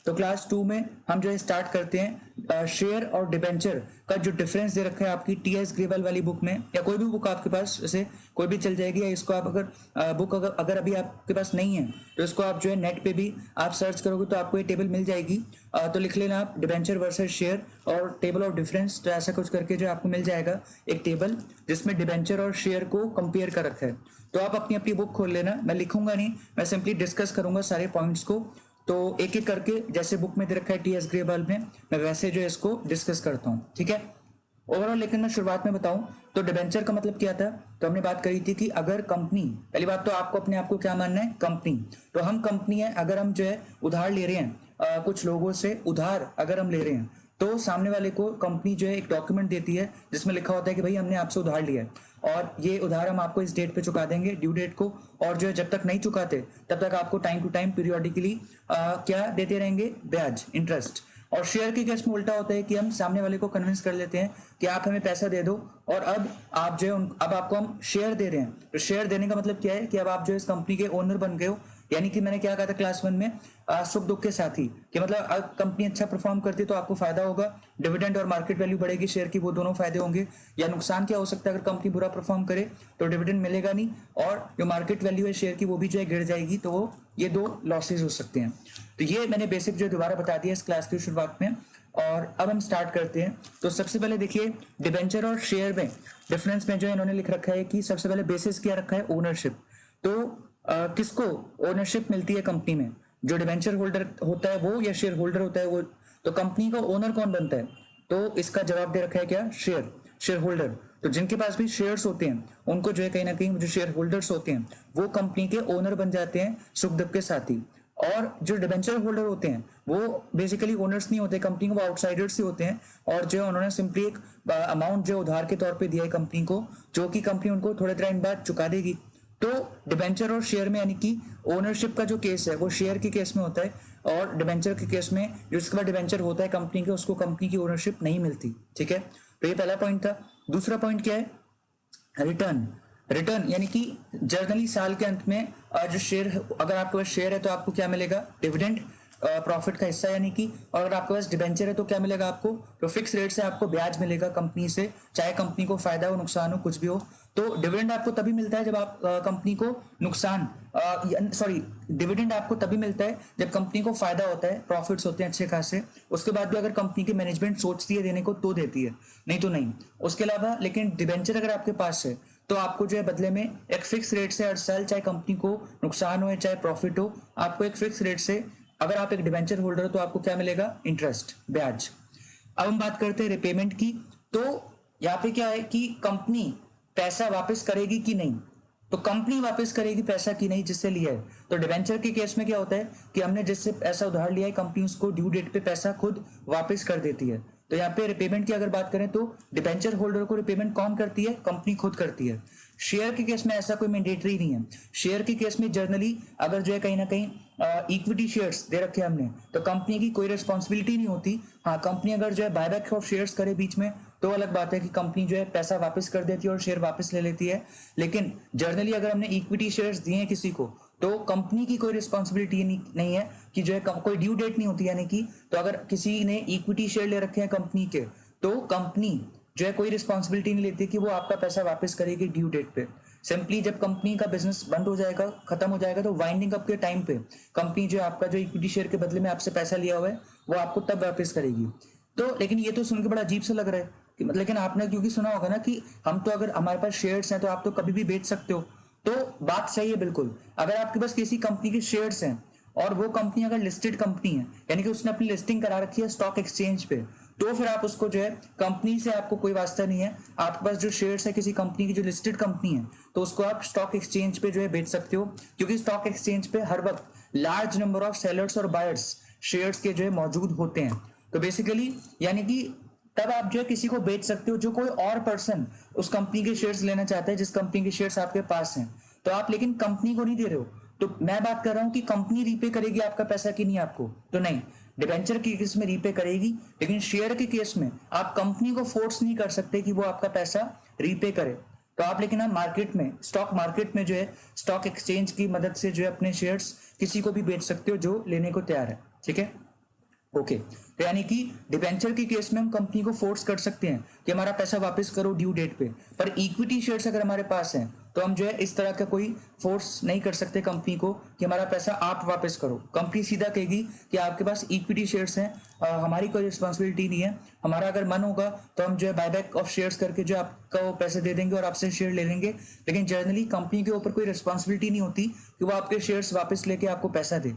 तो क्लास 2 में हम जो है स्टार्ट करते हैं शेयर और डिबेंचर का जो डिफरेंस दे रखा है आपकी टीएस ग्रेवल वाली बुक में, या कोई भी बुक आपके पास जैसे कोई भी चल जाएगी, या इसको आप अगर बुक अगर अभी आपके पास नहीं है तो इसको आप जो है नेट पे भी आप सर्च करोगे तो आपको ये टेबल मिल जाएगी। तो लिख लेना आप डिबेंचर वर्सेस शेयर और टेबल ऑफ डिफरेंस, तो ऐसा कुछ करके जो आपको मिल जाएगा एक टेबल जिसमें डिबेंचर और शेयर को कंपेयर कर रखा है। तो आप अपनी अपनी बुक खोल लेना, मैं लिखूंगा नहीं, मैं सिंपली डिस्कस करूंगा सारे पॉइंट्स को। तो एक एक करके जैसे बुक में दे रखा है टीएस ग्रेवल में, मैं वैसे जो है इसको डिस्कस करता हूँ, ठीक है। ओवरऑल लेकिन मैं शुरुआत में बताऊं तो डिबेंचर का मतलब क्या था, तो हमने बात करी थी कि अगर कंपनी, पहली बात तो आपको अपने आप को क्या मानना है, कंपनी। तो हम कंपनी है, अगर हम जो है उधार ले रहे हैं कुछ लोगों से उधार अगर हम ले रहे हैं, तो सामने वाले को कंपनी जो है एक डॉक्यूमेंट देती है जिसमें लिखा होता है कि भाई हमने आपसे उधार लिया है और ये उधार हम आपको इस डेट पे चुका देंगे, ड्यू डेट को, और जो है जब तक नहीं चुकाते तब तक आपको टाइम टू टाइम पीरियोडिकली क्या देते रहेंगे, ब्याज, इंटरेस्ट। और शेयर के केस में उल्टा होता है कि हम सामने वाले को कन्विंस कर लेते हैं कि आप हमें पैसा दे दो और अब आप जो है अब आपको हम शेयर दे रहे हैं। तो शेयर देने का मतलब क्या है कि अब आप जो इस कंपनी के ओनर बन गए हो, यानी कि मैंने क्या कहा था क्लास 1 में, सुख दुख के साथी, कि मतलब अब कंपनी अच्छा परफॉर्म करती है तो आपको फायदा होगा, डिविडेंड और मार्केट वैल्यू बढ़ेगी शेयर की, वो दोनों फायदे होंगे। या नुकसान क्या हो सकता है, अगर कंपनी बुरा परफॉर्म करे तो डिविडेंड मिलेगा नहीं और जो मार्केट वैल्यू है शेयर की वो भी जो है गिर जाएगी, तो वो ये दो लॉसेज हो सकते हैं। तो ये मैंने बेसिक जो दोबारा बता दिया इस क्लास की शुरुआत में, और अब हम स्टार्ट करते हैं। तो सबसे पहले देखिए डिबेंचर और शेयर में डिफरेंस में जो इन्होंने लिख रखा है कि सबसे पहले बेसिस क्या रखा है, ओनरशिप। तो किसको ओनरशिप मिलती है कंपनी में, जो डिबेंचर होल्डर होता है वो या शेयर होल्डर होता है वो। तो कंपनी का ओनर कौन बनता है, तो इसका जवाब दे रखा है क्या, शेयर होल्डर। तो जिनके पास भी शेयर्स होते हैं उनको जो है कहीं ना कहीं जो शेयर होल्डर्स होते हैं वो कंपनी के ओनर बन जाते हैं, सुख दुख के साथी। और जो डिबेंचर होल्डर होते हैं वो बेसिकली ओनर्स नहीं होते कंपनी को, वो आउटसाइडर्स ही होते हैं, और जो उन्होंने सिंपली एक अमाउंट जो उधार के तौर पे दिया है कंपनी को, जो कि कंपनी उनको थोड़े टाइम बाद चुका देगी। तो डिबेंचर और शेयर में यानी कि ओनरशिप का जो केस है वो शेयर के केस में होता है, और डिबेंचर के केस में जिसके बाद डिबेंचर होता है कंपनी के, उसको कंपनी की ओनरशिप नहीं मिलती, ठीक है। तो ये पहला पॉइंट था। दूसरा पॉइंट क्या है, रिटर्न यानी कि जनरली साल के अंत में जो शेयर, अगर आपके पास शेयर है तो आपको क्या मिलेगा, डिविडेंड, प्रॉफिट का हिस्सा यानी कि, और अगर आपके पास डिबेंचर है तो क्या मिलेगा आपको, तो फिक्स रेट से आपको ब्याज मिलेगा कंपनी से, चाहे कंपनी को फायदा हो नुकसान हो कुछ भी हो। तो डिविडेंड आपको तभी मिलता है जब आप कंपनी को नुकसान, डिविडेंड आपको तभी मिलता है जब कंपनी को फायदा होता है, प्रॉफिट्स होते हैं अच्छे खासे, उसके बाद भी अगर कंपनी की मैनेजमेंट सोचती है देने को तो देती है, नहीं तो नहीं। उसके अलावा लेकिन डिबेंचर अगर आपके पास है तो आपको जो है बदले में एक फिक्स रेट से हर साल, चाहे कंपनी को नुकसान हो चाहे प्रॉफिट हो, आपको एक फिक्स रेट से, अगर आप एक डिबेंचर होल्डर हो तो आपको क्या मिलेगा, इंटरेस्ट, ब्याज। अब हम बात करते हैं रिपेमेंट की। तो यहाँ पे क्या है कि कंपनी पैसा वापस करेगी कि नहीं, तो कंपनी वापस करेगी पैसा कि नहीं जिससे लिया है। तो डिबेंचर के केस में क्या होता है कि हमने जिससे पैसा उधार लिया है कंपनी उसको ड्यू डेट पे पैसा खुद वापस कर देती है। तो यहाँ पे रिपेमेंट की अगर बात करें तो डिबेंचर होल्डर को रिपेमेंट कौन करती है, कंपनी खुद करती है। शेयर के केस में ऐसा कोई मैंडेटरी नहीं है। शेयर के केस में जनरली अगर जो है कहीं ना कहीं इक्विटी शेयर्स दे रखे हमने तो कंपनी की कोई रिस्पॉन्सिबिलिटी नहीं होती। हाँ, कंपनी अगर जो है बायबैक ऑफ शेयर्स करे बीच में तो अलग बात है कि कंपनी जो है पैसा वापस कर देती है और शेयर वापस ले लेती है। लेकिन जनरली अगर हमने इक्विटी शेयर्स दिए हैं किसी को तो कंपनी की कोई रिस्पॉन्सिबिलिटी नहीं है कि जो है कोई ड्यू डेट नहीं होती, यानी कि तो अगर किसी ने इक्विटी शेयर ले रखे हैं कंपनी के तो कंपनी जो है कोई रिस्पॉन्सिबिलिटी नहीं लेती कि वो आपका पैसा वापस करेगी ड्यू डेट पे। सिंपली जब कंपनी का बिजनेस बंद हो जाएगा, खत्म हो जाएगा, तो वाइंडिंग अप के टाइम पे कंपनी जो आपका जो इक्विटी शेयर के बदले में आपसे पैसा लिया हुआ है वो आपको तब वापस करेगी। तो लेकिन ये तो सुन के बड़ा अजीब सा लग रहा है कि लेकिन आपने क्योंकि सुना होगा ना कि हम तो अगर हमारे पास शेयर्स हैं तो आप तो कभी भी बेच सकते हो। तो बात सही है बिल्कुल। अगर आपके पास किसी कंपनी के शेयर्स हैं और वो कंपनी अगर लिस्टेड कंपनी है, यानी कि उसने अपनी लिस्टिंग करा रखी है स्टॉक एक्सचेंज पे, तो फिर आप उसको जो है, कंपनी से आपको कोई वास्ता नहीं है, आपके पास जो शेयर्स है किसी कंपनी की जो लिस्टेड कंपनी है तो उसको आप स्टॉक एक्सचेंज पे जो है बेच सकते हो, क्योंकि स्टॉक एक्सचेंज पे हर वक्त लार्ज नंबर ऑफ सेलर्स और बायर्स शेयर्स के जो है मौजूद होते हैं। तो बेसिकली यानी कि तब आप जो है किसी को बेच सकते हो जो कोई और पर्सन उस कंपनी के शेयर्स लेना चाहता है जिस कंपनी के शेयर्स आपके पास हैं। तो आप लेकिन कंपनी को नहीं दे रहे हो। तो मैं बात कर रहा हूं कि कंपनी रीपे करेगी आपका पैसा कि नहीं आपको, तो नहीं। डिबेंचर के केस में रीपे करेगी, लेकिन शेयर के केस में आप कंपनी को फोर्स नहीं कर सकते कि वो आपका पैसा रीपे करे। तो आप लेकिन आप मार्केट में, स्टॉक मार्केट में जो है स्टॉक एक्सचेंज की मदद से जो है अपने शेयर्स किसी को भी बेच सकते हो जो लेने को तैयार है, ठीक है। ओके तो यानी कि डिबेंचर के केस में हम कंपनी को फोर्स कर सकते हैं कि हमारा पैसा वापस करो ड्यू डेट पे, पर इक्विटी शेयर्स अगर हमारे पास हैं तो हम जो है इस तरह का कोई फोर्स नहीं कर सकते कंपनी को कि हमारा पैसा आप वापस करो। कंपनी सीधा कहेगी कि आपके पास इक्विटी शेयर्स हैं, हमारी कोई रिस्पॉन्सिबिलिटी नहीं है, हमारा अगर मन होगा तो हम जो है बायबैक ऑफ शेयर्स करके जो आपका वो पैसे दे देंगे और आपसे शेयर ले लेंगे, लेकिन जनरली कंपनी के ऊपर कोई रिस्पॉन्सिबिलिटी नहीं होती कि वो आपके शेयर्स वापस लेके आपको पैसा दे।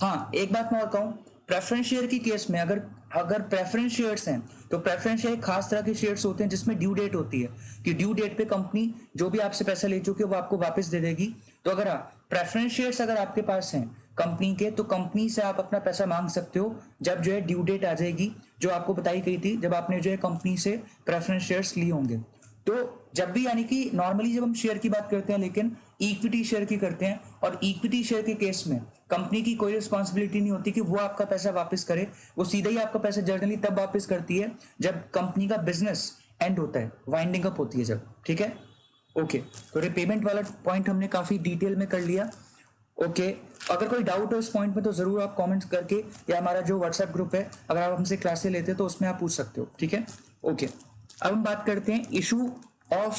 हाँ एक बात मैं और कहूँ, प्रेफरेंस शेयर की केस में अगर अगर प्रेफरेंस शेयर्स हैं तो प्रेफरेंस शेयर खास तरह के शेयर्स होते हैं जिसमें ड्यू डेट होती है कि ड्यू डेट पे कंपनी जो भी आपसे पैसा ले चुकी है वो आपको वापस दे देगी। तो अगर प्रेफरेंस शेयर्स अगर आपके पास हैं कंपनी के, तो कंपनी से आप अपना पैसा मांग सकते हो जब जो है ड्यू डेट आ जाएगी जो आपको बताई गई थी, जब आपने जो है कंपनी से प्रेफरेंस शेयर्स लिए होंगे। तो जब भी यानी कि नॉर्मली जब हम शेयर की बात करते हैं लेकिन इक्विटी शेयर की करते हैं, और इक्विटी शेयर के केस में कंपनी की कोई रिस्पॉन्सिबिलिटी नहीं होती कि वो आपका पैसा वापस करे, वो सीधा ही आपका पैसा जनरली तब वापस करती है जब कंपनी का बिजनेस एंड होता है, वाइंडिंग अप होती है जब। ठीक है ओके, तो रिपेमेंट वाला पॉइंट हमने काफी डिटेल में कर लिया। ओके अगर कोई डाउट हो इस पॉइंट में तो जरूर आप कमेंट करके, या हमारा जो व्हाट्सएप ग्रुप है अगर आप हमसे क्लासेस लेते हैं तो उसमें आप पूछ सकते हो। ठीक है ओके, अब हम बात करते हैं इशू ऑफ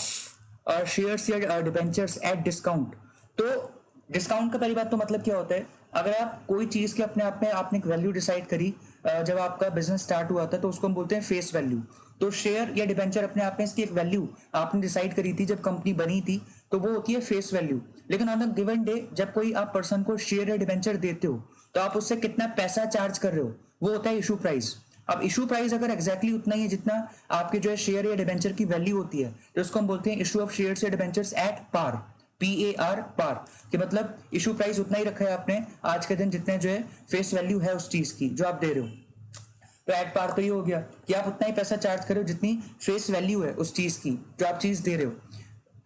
शेयर्स या डिबेंचर्स एट डिस्काउंट। तो डिस्काउंट का पहली बात तो मतलब क्या होता है, अगर आप कोई चीज के अपने आप में आपने एक वैल्यू डिसाइड करी जब आपका बिजनेस स्टार्ट हुआ था तो उसको हम बोलते हैं फेस वैल्यू। तो शेयर या डिबेंचर अपने आप में इसकी एक वैल्यू आपने डिसाइड करी थी जब कंपनी बनी थी, तो वो होती है फेस वैल्यू। लेकिन ऑन द गिवन डे जब कोई आप पर्सन को शेयर या डिबेंचर देते हो तो आप उससे कितना पैसा चार्ज कर रहे हो वो होता है इशू प्राइस। अब इशू प्राइस अगर एक्जैक्टली उतना ही है जितना आपके जो है शेयर या डिबेंचर की वैल्यू होती है तो उसको हम बोलते हैं इशू ऑफ शेयर्स या डिबेंचर्स एट पार, PAR पार, कि मतलब इशू प्राइस उतना ही रखा है आपने आज के दिन जितने जो है फेस वैल्यू है उस चीज की जो आप दे रहे हो। तो एट पार तो ये हो गया कि आप उतना ही पैसा चार्ज कर रहे हो जितनी फेस वैल्यू है उस चीज की जो आप चीज दे रहे हो।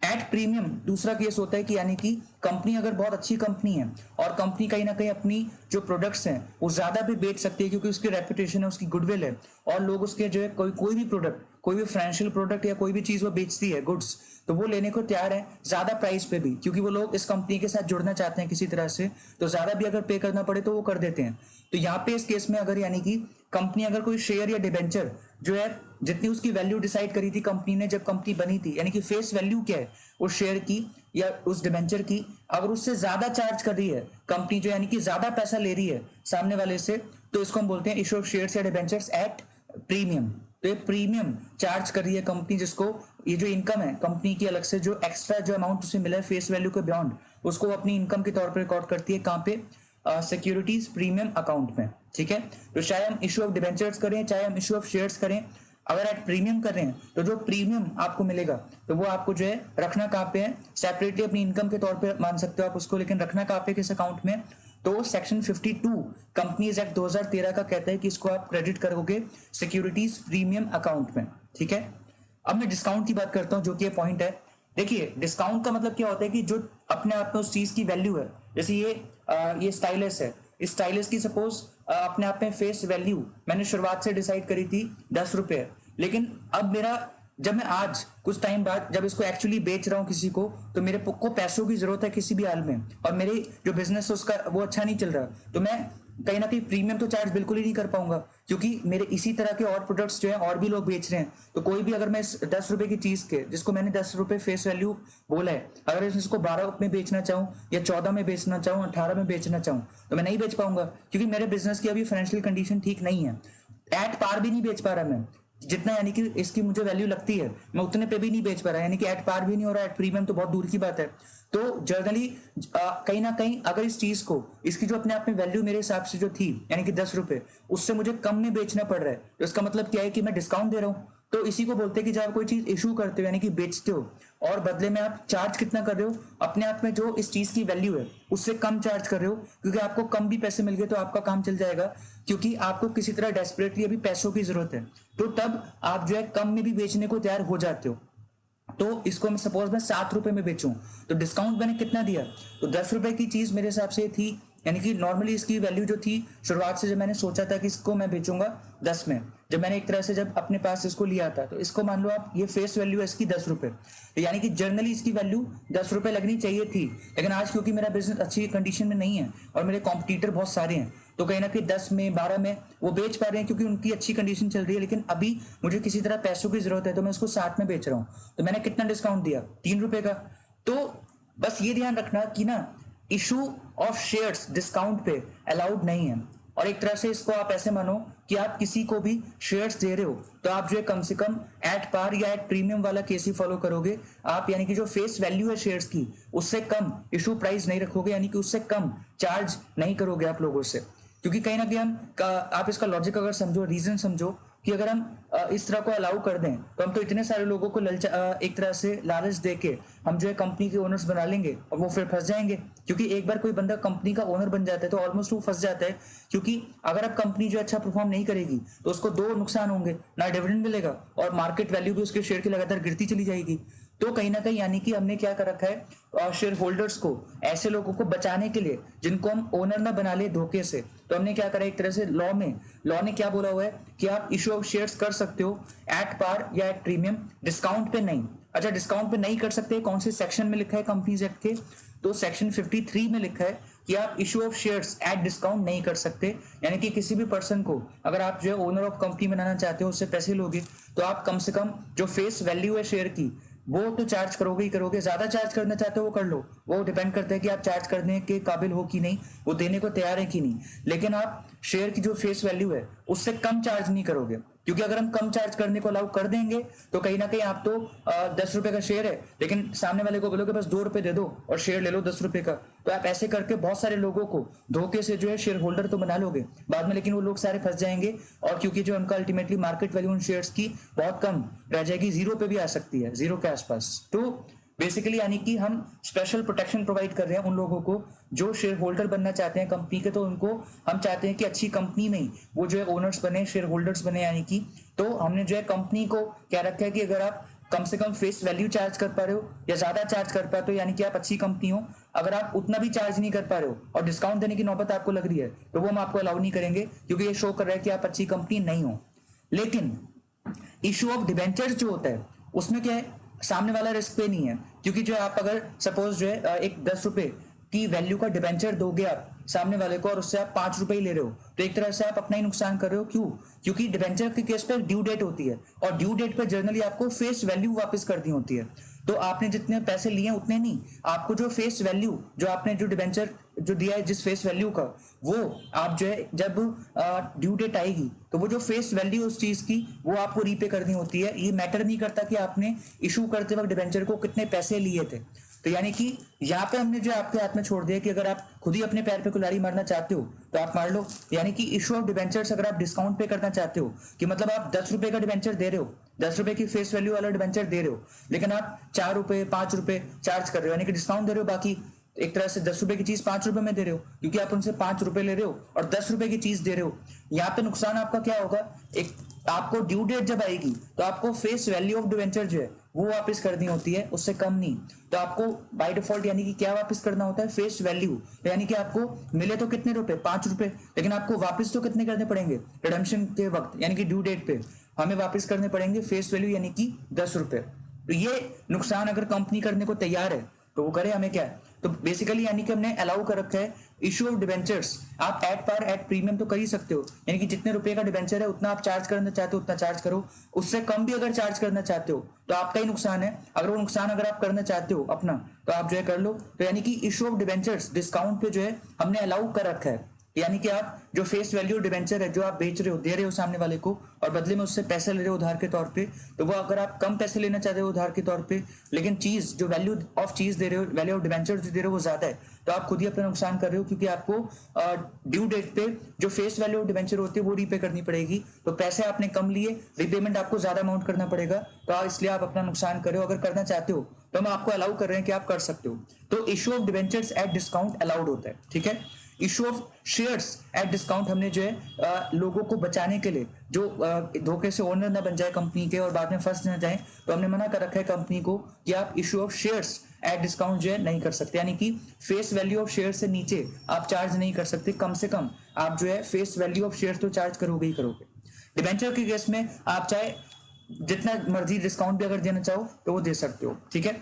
एट प्रीमियम दूसरा केस होता है कि यानी कि कंपनी अगर बहुत अच्छी कंपनी है और कंपनी कहीं ना कहीं अपनी जो प्रोडक्ट्स हैं वो ज्यादा भी बेच सकती है क्योंकि उसकी रेपुटेशन है, उसकी गुडविल है, और लोग उसके जो है कोई भी प्रोडक्ट, कोई भी फाइनेंशियल प्रोडक्ट या कोई भी चीज वो बेचती है गुड्स, तो वो लेने को तैयार है ज्यादा प्राइस पे भी, क्योंकि वो लोग इस कंपनी के साथ जुड़ना चाहते हैं किसी तरह से, तो ज्यादा भी अगर पे करना पड़े तो वो कर देते हैं। तो यहाँ पे इस केस में अगर यानी कि कंपनी अगर कोई शेयर या डिबेंचर जो है जितनी उसकी वैल्यू डिसाइड करी थी कंपनी ने जब कंपनी बनी थी, यानी कि फेस वैल्यू क्या है उस शेयर की या उस डिबेंचर की, अगर उससे ज्यादा चार्ज कर रही है कंपनी जो यानी कि ज्यादा पैसा ले रही है सामने वाले से, तो इसको हम बोलते हैं इशू ऑफ शेयर्स या डिबेंचर्स एट प्रीमियम। तो ये प्रीमियम चार्ज कर रही है कंपनी, जिसको ये जो इनकम है कंपनी की अलग से जो एक्स्ट्रा जो अमाउंट उसे मिला है फेस वैल्यू के बियॉन्ड, उसको अपनी इनकम के तौर पर रिकॉर्ड करती है कहाँ पे, सिक्योरिटीज प्रीमियम अकाउंट में। ठीक है, तो चाहे हम इशू ऑफ डिबेंचर्स करें चाहे हम इशू ऑफ शेयर्स करें, अगर एट प्रीमियम कर रहे हैं तो जो प्रीमियम आपको मिलेगा तो वो आपको जो है रखना कहाँ पे है, सेपरेटली अपनी इनकम के तौर पे मान सकते हो आप उसको, लेकिन रखना कहाँ पे किस अकाउंट में, तो सेक्शन 52 कंपनीज एक्ट 2013 का कहता है कि इसको आप क्रेडिट करोगे सिक्योरिटीज प्रीमियम अकाउंट में। ठीक है, अब मैं डिस्काउंट की बात करता हूँ जो कि पॉइंट है। देखिए डिस्काउंट का मतलब क्या होता है कि जो अपने आप में उस चीज की वैल्यू है, जैसे ये स्टाइलस है, इस स्टाइलस की सपोज अपने आप में फेस वैल्यू मैंने शुरुआत से डिसाइड करी थी 10 रुपए, लेकिन अब मेरा जब मैं आज कुछ टाइम बाद जब इसको एक्चुअली बेच रहा हूँ किसी को, तो मेरे को पैसों की जरूरत है किसी भी हाल में, और मेरे जो बिजनेस है उसका वो अच्छा नहीं चल रहा, तो मैं कहीं ना कहीं प्रीमियम तो चार्ज बिल्कुल ही नहीं कर पाऊंगा, क्योंकि मेरे इसी तरह के और प्रोडक्ट्स जो है और भी लोग बेच रहे हैं। तो कोई भी अगर मैं 10 रुपए की चीज के जिसको मैंने 10 रुपए फेस वैल्यू बोला है, अगर इसको 12 में बेचना चाहूँ या 14 में बेचना चाहूँ 18 में बेचना चाहूँ तो मैं नहीं बेच पाऊंगा, क्योंकि मेरे बिजनेस की अभी फाइनेंशियल कंडीशन ठीक नहीं है। एट पार भी नहीं बेच पा रहा मैं, जितना यानी कि इसकी मुझे वैल्यू लगती है मैं उतने पे भी नहीं बेच पा रहा, यानी कि एट पार भी नहीं हो रहा, एट प्रीमियम तो बहुत दूर की बात है। तो जनरली कहीं ना कहीं अगर इस चीज को इसकी जो अपने आप में वैल्यू मेरे हिसाब से जो थी यानी कि 10 रुपए, उससे मुझे कम में बेचना पड़ रहा है, तो इसका मतलब क्या है कि मैं डिस्काउंट दे रहा हूँ। तो इसी को बोलते हैं कि जब आप कोई चीज इशू करते हो यानी कि बेचते हो और बदले में आप चार्ज कितना कर रहे हो, अपने आप में जो इस चीज की वैल्यू है उससे कम चार्ज कर रहे हो, क्योंकि आपको कम भी पैसे मिल गए तो आपका काम चल जाएगा, क्योंकि आपको किसी तरह डेस्परेटली अभी पैसों की जरूरत है, तो तब आप जो है कम में भी बेचने को तैयार हो जाते हो। तो इसको मैं सपोज मैं 7 रुपए में बेचूं तो डिस्काउंट मैंने कितना दिया, तो 10 रुपए की चीज मेरे हिसाब से थी, यानी कि नॉर्मली इसकी वैल्यू जो थी शुरुआत से जब मैंने सोचा था कि इसको मैं बेचूंगा 10 में, जब मैंने एक तरह से जब अपने पास इसको लिया था, तो इसको मान लो आप ये फेस वैल्यू है इसकी 10 रुपए, तो यानी कि जर्नली इसकी वैल्यू 10 रुपए लगनी चाहिए थी, लेकिन आज क्योंकि मेरा बिजनेस अच्छी कंडीशन में नहीं है और मेरे कॉम्पिटिटर बहुत सारे हैं, तो कहीं ना कहीं 10 में 12 में वो बेच पा रहे हैं क्योंकि उनकी अच्छी कंडीशन चल रही है, लेकिन अभी मुझे किसी तरह पैसों की जरूरत है तो मैं उसको 60 में बेच रहा हूँ, तो मैंने कितना डिस्काउंट दिया, 3 रुपए का। तो बस ये ध्यान रखना कि ना इशू ऑफ शेयर्स डिस्काउंट पे अलाउड नहीं है। और एक तरह से इसको आप ऐसे मानो कि आप किसी को भी शेयर्स दे रहे हो तो आप जो है कम से कम एट पार या एट प्रीमियम वाला केस ही फॉलो करोगे आप, यानी कि जो फेस वैल्यू है शेयर्स की उससे कम इशू प्राइस नहीं रखोगे, यानी कि उससे कम चार्ज नहीं करोगे आप लोगों से। क्योंकि कहीं ना कहीं आप इसका लॉजिक अगर समझो, रीजन समझो कि अगर हम इस तरह को अलाउ कर दें तो हम तो इतने सारे लोगों को एक तरह से लालच दे के हम जो है कंपनी के ओनर्स बना लेंगे और वो फिर फंस जाएंगे। क्योंकि एक बार कोई बंदा कंपनी का ओनर बन जाता है तो ऑलमोस्ट वो फंस जाता है, क्योंकि अगर अब कंपनी जो अच्छा परफॉर्म नहीं करेगी तो उसको दो नुकसान होंगे, ना डिविडेंड मिलेगा और मार्केट वैल्यू भी उसके शेयर की लगातार गिरती चली जाएगी। तो कहीं ना कहीं यानी कि हमने क्या कर रखा है शेयर होल्डर्स को, ऐसे लोगों को बचाने के लिए जिनको हम ओनर ना बना ले धोखे से, तो हमने क्या करा एक तरह से लॉ ने क्या बोला हुआ है कि आप इशू ऑफ शेयर्स कर सकते हो एट पार या एट प्रीमियम, डिस्काउंट पे नहीं। अच्छा, डिस्काउंट पे नहीं कर सकते, कौन से सेक्शन में लिखा है कंपनीज एक्ट के, तो सेक्शन 53 में लिखा है कि आप issue of shares at discount नहीं कर सकते। यानी कि किसी भी पर्सन को अगर आप जो है ओनर ऑफ कंपनी बनाना चाहते हो, उससे पैसे लोगे तो आप कम से कम जो फेस वैल्यू है शेयर की वो तो चार्ज करोगे ही करोगे। ज्यादा चार्ज करना चाहते हो वो कर लो, वो डिपेंड करता है कि आप चार्ज करने के काबिल हो कि नहीं, वो देने को तैयार है कि नहीं। लेकिन आप शेयर की जो फेस वैल्यू है उससे कम चार्ज नहीं करोगे, क्योंकि अगर हम कम चार्ज करने को अलाउ कर देंगे तो कहीं ना कहीं आप तो 10 रुपए का शेयर है लेकिन सामने वाले को बोलोगे बस 2 रुपए दे दो और शेयर ले लो 10 रुपए का, तो आप ऐसे करके बहुत सारे लोगों को धोखे से जो है शेयर होल्डर तो बना लोगे बाद में, लेकिन वो लोग सारे फंस जाएंगे। और क्योंकि जो उनका अल्टीमेटली मार्केट वैल्यू उन शेयर्स की बहुत कम रह जाएगी, जीरो पे भी आ सकती है, जीरो के आसपास। तो बेसिकली यानी कि हम स्पेशल प्रोटेक्शन प्रोवाइड कर रहे हैं उन लोगों को जो शेयर होल्डर बनना चाहते हैं कंपनी के, तो उनको हम चाहते हैं कि अच्छी कंपनी में वो जो है ओनर्स बने, शेयर होल्डर्स बने, यानी कि तो हमने जो है कंपनी को क्या रखा है कि अगर आप कम से कम फेस वैल्यू चार्ज कर पा रहे हो या ज्यादा चार्ज कर पाते हो, यानी कि आप अच्छी कंपनी हो। अगर आप उतना भी चार्ज नहीं कर पा रहे हो और डिस्काउंट देने की नौबत आपको लग रही है तो वो हम आपको अलाउ नहीं करेंगे, क्योंकि ये शो कर रहा है कि आप अच्छी कंपनी नहीं हो। लेकिन इशू ऑफ डिबेंचर्स जो होता है उसमें क्या है, सामने वाला रिस्क पे नहीं है, क्योंकि जो आप अगर सपोज जो है एक 10 रुपए की वैल्यू का डिबेंचर दोगे आप सामने वाले को और उससे आप 5 रुपए ही ले रहे हो, तो एक तरह से आप अपना ही नुकसान कर रहे हो। क्यों? क्योंकि डिबेंचर के केस पे ड्यू डेट होती है और ड्यू डेट पे जनरली आपको फेस वैल्यू वापस करनी होती है। तो आपने जितने पैसे लिए उतने नहीं, आपको जो फेस वैल्यू जो आपने जो डिबेंचर जो दिया है जिस फेस वैल्यू का, वो आप जो है जब ड्यू डेट आएगी तो वो जो फेस वैल्यू उस चीज की वो आपको रीपे करनी होती है। ये मैटर नहीं करता कि आपने इशू करते वक्त डिबेंचर को कितने पैसे लिए थे। तो यानी कि यहाँ पे हमने जो आपके हाथ में छोड़ दिया कि अगर आप खुद ही अपने पैर पे कुल्हाड़ी मारना चाहते हो तो आप मार लो। यानी कि इशू ऑफ डिबेंचर्स अगर आप डिस्काउंट पे करना चाहते हो कि मतलब आप 10 रुपए का डिबेंचर दे रहे हो, 10 रुपए की फेस वैल्यू वाला डिबेंचर दे रहे हो, लेकिन आप 4 रुपए 5 रुपए चार्ज कर रहे हो, यानी कि डिस्काउंट दे रहे हो, बाकी एक तरह से 10 रुपए की चीज 5 रुपए में दे रहे हो, क्योंकि आप उनसे 5 रुपए ले रहे हो और 10 रुपए की चीज दे रहे हो। यहाँ पे नुकसान आपका क्या होगा, एक आपको ड्यू डेट जब आएगी तो आपको फेस वैल्यू ऑफ डिबेंचर जो है वो वापस करनी होती है, उससे कम नहीं। तो आपको बाय डिफॉल्ट यानी कि क्या वापस करना होता है, फेस वैल्यू। तो यानी कि आपको मिले तो कितने रुपए, 5 रुपए, लेकिन आपको वापस तो कितने करने पड़ेंगे रिडेम्पशन के वक्त, यानी कि ड्यू डेट पे हमें वापस करने पड़ेंगे फेस वैल्यू यानी कि 10 रुपए। तो ये नुकसान अगर कंपनी करने को तैयार है तो वो करे, हमें क्या है। तो बेसिकली यानी कि हमने अलाउ कर रखा है इशू ऑफ डिबेंचर्स, आप एट पार एट प्रीमियम तो कर ही सकते हो, यानी कि जितने रुपए का डिबेंचर है उतना आप चार्ज करना चाहते हो उतना चार्ज करो, उससे कम भी अगर चार्ज करना चाहते हो तो आपका ही नुकसान है। अगर वो नुकसान अगर आप करना चाहते हो अपना तो आप जो है कर लो। तो यानी कि इशू ऑफ डिबेंचर्स डिस्काउंट पे जो है हमने अलाउ कर रखा है, यानी कि आप जो फेस वैल्यू डिबेंचर है जो आप बेच रहे हो, दे रहे हो सामने वाले को और बदले में उससे पैसे ले रहे हो उधार के तौर पे, तो वो अगर आप कम पैसे लेना चाहते हो उधार के तौर पे, लेकिन चीज जो वैल्यू ऑफ चीज दे रहे हो, वैल्यू ऑफ डिबेंचर जो दे रहे हो वो ज्यादा है, तो आप खुद ही अपना नुकसान कर रहे हो, क्योंकि आपको ड्यू डेट पे जो फेस वैल्यू ऑफ डिबेंचर होती है वो रीपे करनी पड़ेगी। तो पैसे आपने कम लिए, रिपेमेंट आपको ज्यादा अमाउंट करना पड़ेगा, तो इसलिए आप अपना नुकसान कर रहे हो। अगर करना चाहते हो तो हम आपको अलाउ कर रहे हैं कि आप कर सकते हो। तो issue of debentures at discount allowed होता है, ठीक है। Issue of shares at discount हमने जो है लोगों को बचाने के लिए, जो धोखे से ओनर ना बन जाए कंपनी के और बाद में फंस ना जाए, तो हमने मना कर रखा है कंपनी को कि आप issue of shares at discount जो है नहीं कर सकते, यानी कि फेस वैल्यू ऑफ शेयर से नीचे आप चार्ज नहीं कर सकते। कम से कम आप जो है फेस वैल्यू ऑफ शेयर तो चार्ज करोगे ही करोगे। डिबेंचर के केस में आप चाहे जितना मर्जी डिस्काउंट भी अगर देना चाहो तो वो दे सकते हो, ठीक है।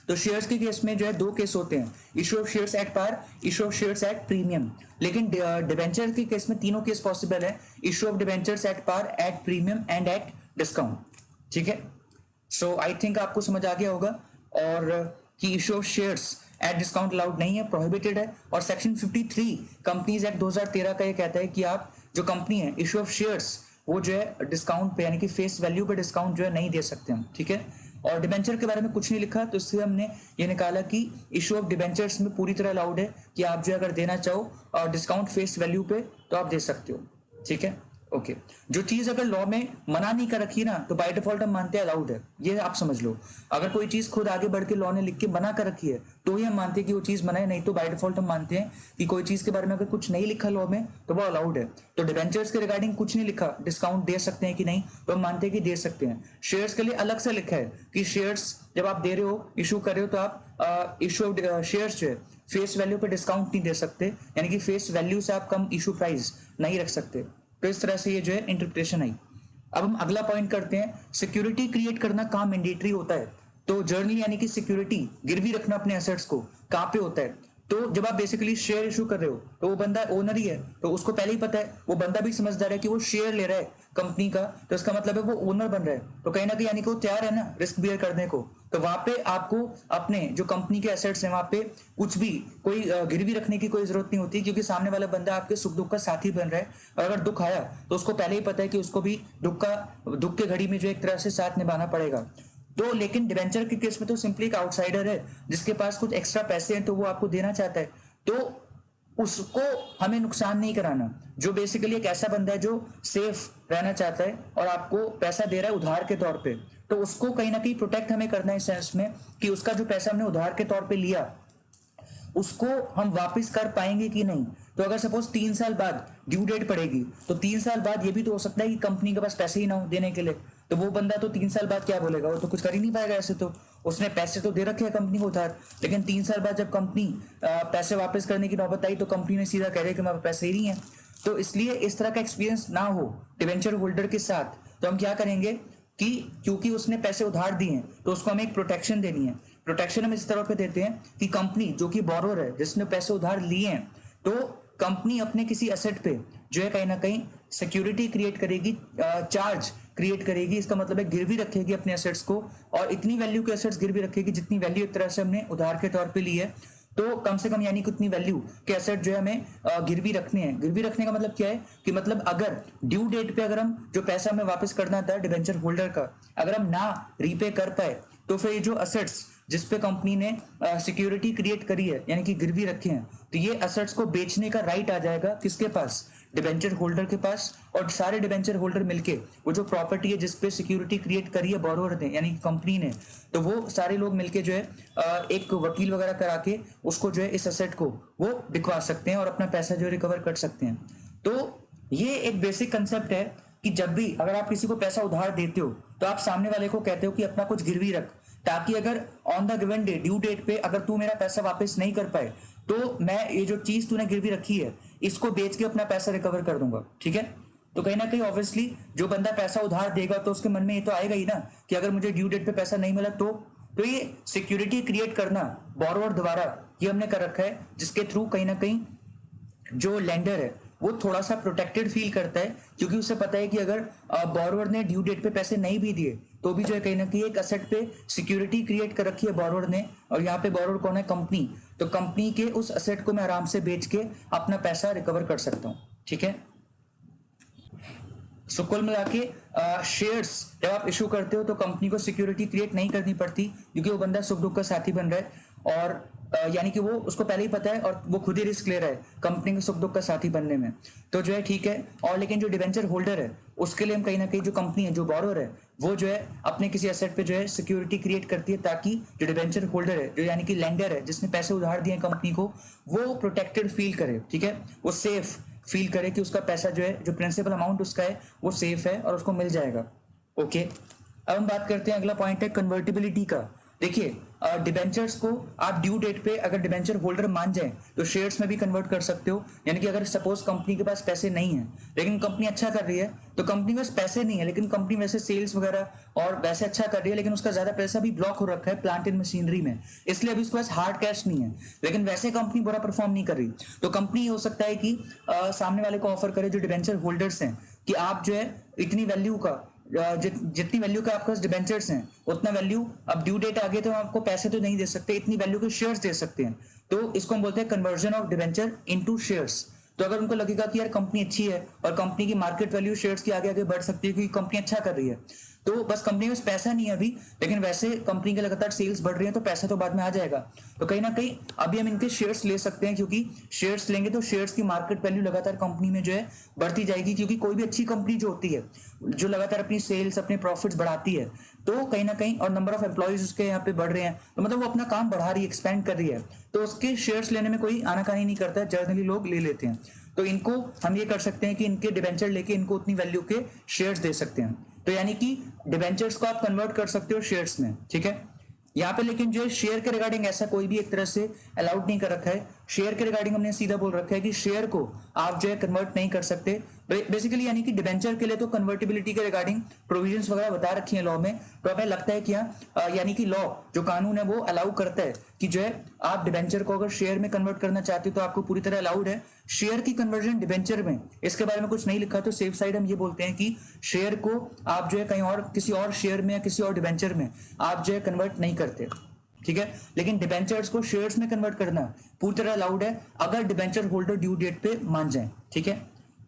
तो शेयर्स के केस में जो है दो केस होते हैं, issue of shares at par, issue of shares at premium. लेकिन डिबेंचर के केस में तीनों केस पॉसिबल है, issue of debentures at par, at premium and at discount. ठीक है, सो आई थिंक आपको समझ आ गया होगा और कि issue of shares at discount allowed नहीं है, प्रोहिबिटेड है। और सेक्शन 53 कंपनीज एक्ट 2013 का ये कहता है कि आप जो कंपनी है इशू ऑफ शेयर्स वो जो है डिस्काउंट पे यानी कि फेस वैल्यू पे डिस्काउंट जो है नहीं दे सकते हम। ठीक है, और डिबेंचर के बारे में कुछ नहीं लिखा, तो इससे हमने ये निकाला कि इशू ऑफ डिबेंचर्स में पूरी तरह अलाउड है कि आप जो अगर देना चाहो और डिस्काउंट फेस वैल्यू पे तो आप दे सकते हो। ठीक है, ओके जो चीज अगर लॉ में मना नहीं कर रखी ना तो बाय डिफॉल्ट हम मानते हैं अलाउड है, ये आप समझ लो। अगर कोई चीज खुद आगे बढ़ के लॉ ने लिख के मना कर रखी है तो ही हम मानते हैं कि वो चीज मना है, नहीं तो बाय डिफॉल्ट हम मानते हैं कि कोई चीज के बारे में अगर कुछ नहीं लिखा लॉ में तो वो अलाउड है। तो डिबेंचर्स के रिगार्डिंग कुछ नहीं लिखा, डिस्काउंट दे सकते हैं कि नहीं, तो हम मानते हैं कि दे सकते हैं। शेयर्स के लिए अलग से लिखा है कि शेयर्स जब आप दे रहे हो, इशू कर रहे हो, तो आप इशू ऑफ शेयर्स जो है फेस वैल्यू पे डिस्काउंट नहीं दे सकते, यानी कि फेस वैल्यू से आप कम इशू प्राइस नहीं रख सकते। तो इस तरह से ये जो है इंटरप्रिटेशन आई। अब हम अगला पॉइंट करते हैं, सिक्योरिटी क्रिएट करना कहाँ मैंडेटरी होता है। तो जर्नली यानी कि सिक्योरिटी गिरवी रखना अपने एसेट्स को कहाँ पे होता है, तो जब आप बेसिकली शेयर इशू कर रहे हो तो वो बंदा ओनर ही है, तो उसको पहले ही पता है, वो बंदा भी समझदार है कि वो शेयर ले रहा है कंपनी का, तो इसका मतलब है वो ओनर बन रहा है, तो कहीं ना कहीं यानी कि वो तैयार है ना रिस्क बियर करने को। तो वहां पे आपको अपने जो कंपनी के एसेट्स हैं वहां पे कुछ भी कोई गिरवी रखने की कोई जरूरत नहीं होती, क्योंकि सामने वाला बंदा आपके सुख दुख का साथी बन रहा है, और अगर दुख आया तो उसको पहले ही पता है कि उसको भी दुख के घड़ी में जो एक तरह से साथ निभाना पड़ेगा। तो लेकिन डिवेंचर के केस में तो सिंपली एक आउटसाइडर है जिसके पास कुछ एक्स्ट्रा पैसे हैं तो वो आपको देना चाहता है, तो उसको हमें नुकसान नहीं कराना। जो बेसिकली एक ऐसा बंदा है जो सेफ रहना चाहता है और आपको पैसा दे रहा है उधार के तौर पे, तो उसको कहीं ना कहीं प्रोटेक्ट हमें करना है इस सेंस में कि उसका जो पैसा हमने उधार के तौर पे लिया उसको हम वापस कर पाएंगे कि नहीं। तो अगर सपोज 3 साल बाद ड्यू डेट पड़ेगी तो 3 साल बाद ये भी तो हो सकता है कि कंपनी के पास पैसे ही ना हो देने के लिए, तो वो बंदा तो 3 साल बाद क्या बोलेगा, वो तो कुछ कर ही नहीं पाएगा। ऐसे तो उसने पैसे तो दे रखे हैं कंपनी को उधार, लेकिन 3 साल बाद जब कंपनी पैसे वापस करने की नौबत आई तो कंपनी ने सीधा कह दिया कि मेरे पैसे ही नहीं है। तो इसलिए इस तरह का एक्सपीरियंस ना हो डिवेंचर होल्डर के साथ, तो हम क्या करेंगे कि क्योंकि उसने पैसे उधार दिए हैं तो उसको हमें एक प्रोटेक्शन देनी है। प्रोटेक्शन हम इस तरह पे देते हैं कि कंपनी जो कि बोरोर है जिसने पैसे उधार लिए हैं, तो कंपनी अपने किसी एसेट पे जो है कहीं ना कहीं सिक्योरिटी क्रिएट करेगी, चार्ज क्रिएट करेगी, इसका मतलब है गिरवी रखेगी अपने एसेट्स को, और इतनी वैल्यू के एसेट्स गिरवी रखेगी जितनी वैल्यू एक तरह से हमने उधार के तौर पे ली है। तो कम से कम यानी कि उतनी वैल्यू के एसेट जो है हमें गिरवी रखने हैं। गिरवी रखने का मतलब क्या है कि मतलब अगर ड्यू डेट पे अगर हम जो पैसा हमें वापस करना था डिवेंचर होल्डर का अगर हम ना रीपे कर पाए तो फिर ये जो एसेट्स जिसपे कंपनी ने सिक्योरिटी क्रिएट करी है यानी कि गिरवी रखे हैं, तो ये एसेट्स को बेचने का राइट आ जाएगा किसके पास, डिवेंचर होल्डर के पास। और सारे डिवेंचर होल्डर मिलके वो जो प्रॉपर्टी है जिसपे सिक्योरिटी क्रिएट करी है बोरोवर ने यानी कि कंपनी ने, तो वो सारे लोग मिलके जो है एक वकील वगैरह करा के उसको जो है इस एसेट को वो बिकवा सकते हैं और अपना पैसा जो रिकवर कर सकते हैं। तो ये एक बेसिक कंसेप्ट है कि जब भी अगर आप किसी को पैसा उधार देते हो तो आप सामने वाले को कहते हो कि अपना कुछ गिरवी रख, ताकि अगर on the given day due date पे अगर तू मेरा पैसा वापस नहीं कर पाए तो मैं ये जो चीज तूने गिरवी रखी है इसको बेच के अपना पैसा रिकवर कर दूंगा। ठीक है, तो कहीं ना कहीं ऑब्वियसली जो बंदा पैसा उधार देगा तो उसके मन में ये तो आएगा ही ना कि अगर मुझे ड्यू डेट पे पैसा नहीं मिला तो ये सिक्योरिटी क्रिएट करना बोरोवर द्वारा ये हमने कर रखा है, जिसके थ्रू कहीं ना कहीं जो लेंडर है वो थोड़ा सा प्रोटेक्टेड फील करता है, क्योंकि उसे पता है कि अगर बोरोवर ने ड्यू डेट पे पैसे नहीं भी दिए तो भी जो है कहीं ना कहीं एक एसेट पे सिक्योरिटी क्रिएट कर रखी है बोरोवर ने, और यहाँ पे बोरोवर कौन है, कंपनी। तो कंपनी के उस एसेट को मैं आराम से बेच के अपना पैसा रिकवर कर सकता हूँ। ठीक है, सो कुल मिला के शेयर्स जब आप इशू करते हो तो कंपनी को सिक्योरिटी क्रिएट नहीं करनी पड़ती, क्योंकि वो बंदा सुख दुख का साथी बन रहा है, और यानी कि वो उसको पहले ही पता है और वो खुद ही रिस्क ले रहा है कंपनी के सुख दुख का साथी बनने में, तो जो है ठीक है। और लेकिन जो डिवेंचर होल्डर है उसके लिए हम कहीं ना कहीं जो कंपनी है जो बोरोवर है वो जो है अपने किसी एसेट पे जो है सिक्योरिटी क्रिएट करती है, ताकि जो डिवेंचर होल्डर है जो यानी कि लेंडर है जिसने पैसे उधार दिए कंपनी को वो प्रोटेक्टेड फील करे। ठीक है, वो सेफ फील करे कि उसका पैसा जो है जो प्रिंसिपल अमाउंट उसका है वो सेफ है और उसको मिल जाएगा। ओके, अब हम बात करते हैं, अगला पॉइंट है कन्वर्टिबिलिटी का। देखिए डिबेंचर्स को आप ड्यू डेट पे अगर डिबेंचर होल्डर मान जाए तो शेयर्स में भी कन्वर्ट कर सकते हो, यानी कि अगर सपोज कंपनी के पास पैसे नहीं है लेकिन कंपनी अच्छा कर रही है तो कंपनी में पैसे नहीं है, लेकिन कंपनी वैसे सेल्स वगैरह और वैसे अच्छा कर रही है, लेकिन उसका ज्यादा पैसा भी ब्लॉक हो रखा है प्लांट एंड मशीनरी में, इसलिए अभी उसके पास हार्ड कैश नहीं है। लेकिन वैसे कंपनी बुरा परफॉर्म नहीं कर रही, तो कंपनी हो सकता है कि सामने वाले को ऑफर करे, जो डिबेंचर होल्डर्स हैं, कि आप जो है इतनी वैल्यू का जितनी वैल्यू के आपके पास डिबेंचर्स हैं उतना वैल्यू, अब ड्यू डेट आ गई तो हम आपको पैसे तो नहीं दे सकते, इतनी वैल्यू के शेयर्स दे सकते हैं। तो इसको हम बोलते हैं conversion of debenture into shares. तो अगर उनको लगेगा कि यार कंपनी अच्छी है और कंपनी की मार्केट वैल्यू शेयर्स की आगे आगे बढ़ सकती है क्योंकि कंपनी अच्छा कर रही है, तो बस कंपनी में पैसा नहीं है अभी, लेकिन वैसे कंपनी के लगातार सेल्स बढ़ रही है तो पैसा तो बाद में आ जाएगा। तो कहीं ना कहीं अभी हम इनके शेयर्स ले सकते हैं, क्योंकि शेयर्स लेंगे तो शेयर्स की मार्केट वैल्यू लगातार कंपनी में जो है बढ़ती जाएगी, क्योंकि कोई भी अच्छी कंपनी जो होती है जो लगातार अपनी सेल्स अपने प्रॉफिट्स बढ़ाती है, तो कहीं ना कहीं और नंबर ऑफ एम्प्लॉइज उसके यहाँ पे बढ़ रहे हैं, तो मतलब वो अपना काम बढ़ा रही है, एक्सपेंड कर रही है, तो उसके शेयर्स लेने में कोई आनाकानी नहीं करता है, जनरली लोग ले लेते हैं। तो इनको हम ये कर सकते हैं कि इनके डिबेंचर लेके इनको उतनी वैल्यू के शेयर्स दे सकते हैं। तो यानी कि डिबेंचर्स को आप कन्वर्ट कर सकते हो शेयर्स में, ठीक है। यहाँ पे लेकिन जो है शेयर के रिगार्डिंग ऐसा कोई भी एक तरह से अलाउड नहीं कर रखा है। शेयर के रिगार्डिंग हमने सीधा बोल रखा है कि शेयर को आप जो है कन्वर्ट नहीं कर सकते बेसिकली, यानी कि डिबेंचर के लिए तो कन्वर्टिबिलिटी के रिगार्डिंग प्रोविजंस वगैरह बता रखी है लॉ में, तो हमें लगता है कि यानी कि लॉ जो कानून है वो अलाउ करता है कि जो है आप डिबेंचर को अगर शेयर में कन्वर्ट करना चाहते हो तो आपको पूरी तरह अलाउड है। शेयर की कन्वर्जन डिबेंचर में इसके बारे में कुछ नहीं लिखा, तो सेफ साइड हम ये बोलते हैं कि शेयर को आप जो है कहीं और किसी और शेयर में या किसी और डिबेंचर में आप जो है कन्वर्ट नहीं करते, ठीक है। लेकिन डिबेंचर्स को शेयर्स में कन्वर्ट करना पूरी तरह अलाउड है अगर डिबेंचर होल्डर ड्यू डेट पे मान जाए, ठीक है।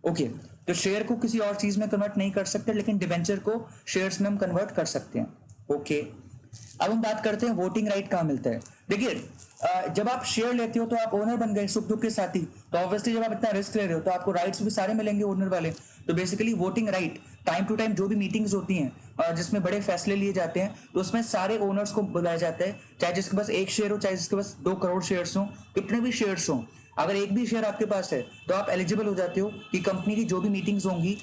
ओके, तो शेयर को किसी और चीज में कन्वर्ट नहीं कर सकते, लेकिन डिबेंचर को शेयर्स में हम कन्वर्ट कर सकते हैं। ओके, अब हम बात करते हैं वोटिंग राइट कहाँ मिलता है। देखिए, जब आप शेयर लेते हो तो आप ओनर बन गए सुख दुख के साथी, तो ऑब्वियसली जब आप इतना रिस्क ले रहे हो तो आपको राइट्स भी सारे मिलेंगे ओनर वाले। तो basically voting right time to time जो भी मीटिंग्स होती हैं जिसमें बड़े फैसले लिए जाते हैं, तो उसमें सारे ओनर्स को बुलाया जाता है, चाहे जिसके पास 1 शेयर हो, चाहे जिसके पास 2 करोड़ शेयर्स हो, कितने भी शेयर्स हो, अगर एक भी शेयर आपके पास है तो आप एलिजिबल हो जाते हो कि कंपनी की जो भी मीटिंग्स होंगी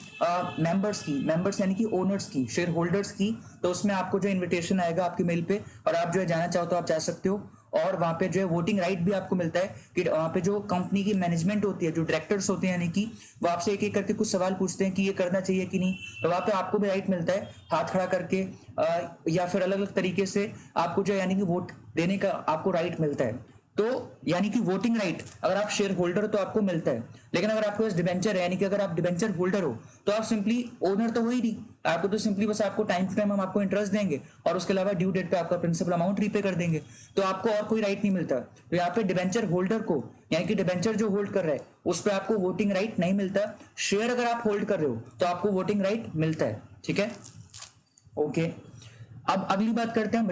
मेंबर्स यानी कि ओनर्स की, शेयर होल्डर्स की, तो उसमें आपको जो इन्विटेशन आएगा आपकी मेल पे और आप जो है जाना चाहो तो आप जा सकते हो। और वहां पे जो है वोटिंग राइट भी आपको मिलता है कि वहां पे जो कंपनी की मैनेजमेंट होती है, जो डायरेक्टर्स होते हैं, यानी कि वो आपसे एक एक करके कुछ सवाल पूछते हैं कि ये करना चाहिए कि नहीं, तो वहां पे आपको भी राइट मिलता है हाथ खड़ा करके या फिर अलग अलग तरीके से आपको जो यानी कि वोट देने का आपको राइट मिलता है। तो यानी कि वोटिंग राइट अगर आप शेयर होल्डर हो तो आपको मिलता है, लेकिन अगर आपके पास डिबेंचर है, यानी कि अगर आप डिबेंचर होल्डर हो तो आप सिंपली ओनर तो हो ही नहीं, आपको तो सिंपली बस आपको टाइम टू टाइम हम आपको इंटरेस्ट देंगे और उसके अलावा ड्यू डेट पे आपका प्रिंसिपल अमाउंट रीपे कर देंगे, तो आपको और कोई राइट नहीं मिलता। तो यहाँ पे डिबेंचर होल्डर को, यानी कि डिबेंचर जो होल्ड कर रहा है उस पर आपको वोटिंग राइट नहीं मिलता। शेयर अगर आप होल्ड कर रहे हो तो आपको वोटिंग राइट मिलता है, ठीक है। ओके, अब अगली बात करते हैं हम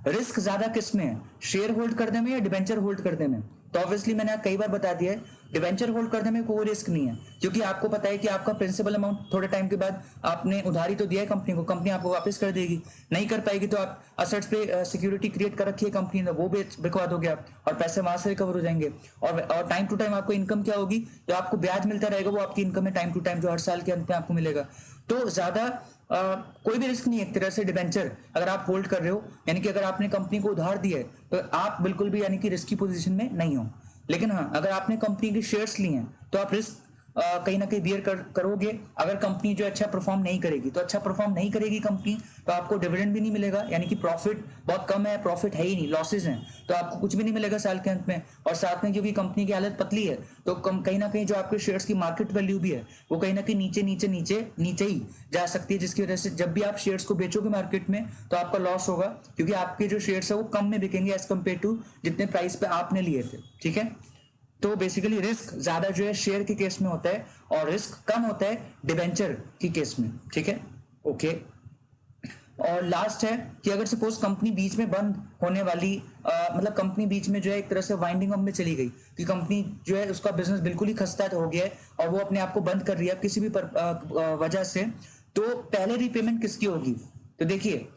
रिस्क ज्यादा किस में है, शेयर होल्ड करने में या डिबेंचर होल्ड करने में। तो ऑब्वियसली मैंने कई बार बता दिया है, डिबेंचर होल्ड करने में कोई रिस्क नहीं है, क्योंकि आपको पता है कि आपका प्रिंसिपल अमाउंट थोड़े टाइम के बाद आपने उधारी तो दिया है कंपनी को, कंपनी आपको वापस कर देगी, नहीं कर पाएगी तो आप असेट्स पे सिक्योरिटी क्रिएट कर रखी है कंपनी ने, वो बिकवा दोगे आप और पैसे वहां से रिकवर हो जाएंगे। और टाइम टू टाइम आपको इनकम क्या होगी, जो आपको ब्याज मिलता रहेगा वो आपकी इनकम है टाइम टू टाइम, जो हर साल के अंत में आपको मिलेगा। तो ज्यादा कोई भी रिस्क नहीं है एक तरह से डिबेंचर अगर आप होल्ड कर रहे हो, यानी कि अगर आपने कंपनी को उधार दिया है तो आप बिल्कुल भी यानी कि रिस्की पोजीशन में नहीं हो। लेकिन हाँ, अगर आपने कंपनी के शेयर्स लिए हैं तो आप रिस्क कहीं ना कहीं बियर करोगे। अगर कंपनी जो अच्छा परफॉर्म नहीं करेगी तो अच्छा परफॉर्म नहीं करेगी कंपनी, तो आपको डिविडेंड भी नहीं मिलेगा, यानी कि प्रॉफिट बहुत कम है, प्रॉफिट है ही नहीं, लॉसेज हैं, तो आपको कुछ भी नहीं मिलेगा साल के अंत में। और साथ में क्योंकि कंपनी की हालत पतली है तो कहीं ना कहीं जो आपके शेयर्स की मार्केट वैल्यू भी है वो कहीं ना कहीं नीचे ही जा सकती है, जिसकी वजह से जब भी आप शेयर्स को बेचोगे मार्केट में तो आपका लॉस होगा, क्योंकि आपके जो शेयर्स है वो कम में बिकेंगे एज कम्पेयर टू जितने प्राइस पे आपने लिए थे, ठीक है। तो बेसिकली रिस्क ज्यादा जो है शेयर के केस में होता है और रिस्क कम होता है डिबेंचर के केस में, ठीक है। ओके, और लास्ट है कि अगर सपोज कंपनी बीच में बंद होने वाली मतलब कंपनी बीच में जो है एक तरह से वाइंडिंग अप में चली गई कि कंपनी जो है उसका बिजनेस बिल्कुल ही खस्ता हो गया है और वो अपने आप को बंद कर रही है किसी भी वजह से, तो पहले रीपेमेंट किसकी होगी। तो देखिए,